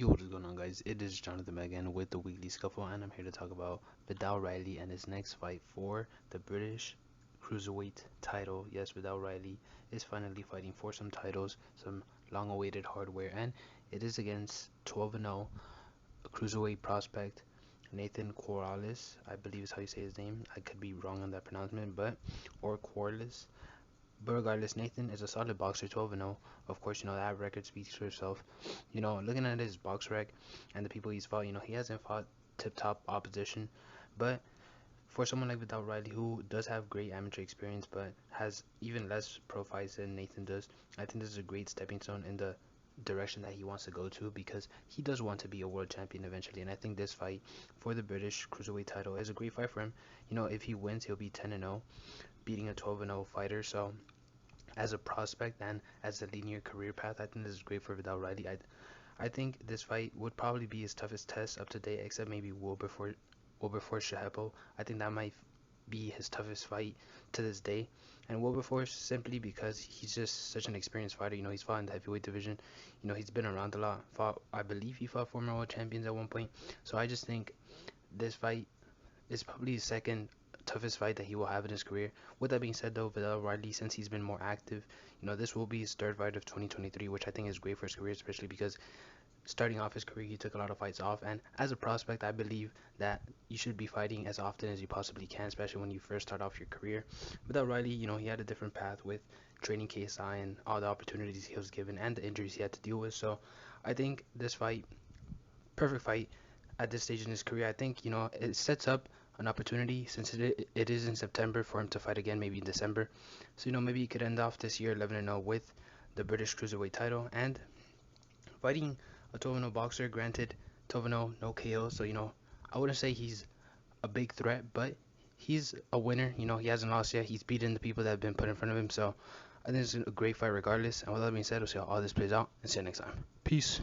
Yo, what is going on, guys? It is Jonathan again with the Weekly Scuffle, and I'm here to talk about Viddal Riley and his next fight for the British Cruiserweight title. Yes, Viddal Riley is finally fighting for some titles, some long-awaited hardware, and it is against 12-0 Cruiserweight prospect Nathan Quarless. I believe is how you say his name. I could be wrong on that pronouncement, or Quarless. But regardless, Nathan is a solid boxer, 12-0. Of course, that record speaks for itself. Looking at his box rec and the people he's fought, he hasn't fought tip-top opposition. But for someone like Viddal Riley, who does have great amateur experience but has even less pro fights than Nathan does, I think this is a great stepping stone in the direction that he wants to go to, because he does want to be a world champion eventually. And I think this fight for the British Cruiserweight title is a great fight for him. If he wins, he'll be 10-0, beating a 12-0 fighter. So as a prospect and as a linear career path, I think this is great for Viddal Riley. I think this fight would probably be his toughest test up to date, except maybe Wilberforce Shahepo. I think that might be his toughest fight to this day. And Wilberforce, simply because he's just such an experienced fighter. He's fought in the heavyweight division. He's been around a lot. I believe he fought former world champions at one point. So I just think this fight is probably his second toughest fight that he will have in his career. With that being said, though, Viddal Riley, since he's been more active, this will be his third fight of 2023, which I think is great for his career, especially because starting off his career, he took a lot of fights off. And as a prospect, I believe that you should be fighting as often as you possibly can, especially when you first start off your career. Viddal Riley, he had a different path with training KSI and all the opportunities he was given and the injuries he had to deal with. So I think this fight, perfect fight at this stage in his career. I think, it sets up an opportunity, since it is in September, for him to fight again, maybe in December. So, maybe he could end off this year 11-0 with the British Cruiserweight title and fighting a 12-0 boxer. Granted, 12-0, no KO. So, I wouldn't say he's a big threat, but he's a winner. He hasn't lost yet. He's beaten the people that have been put in front of him. So, I think it's a great fight regardless. And with that being said, we'll see how all this plays out and see you next time. Peace.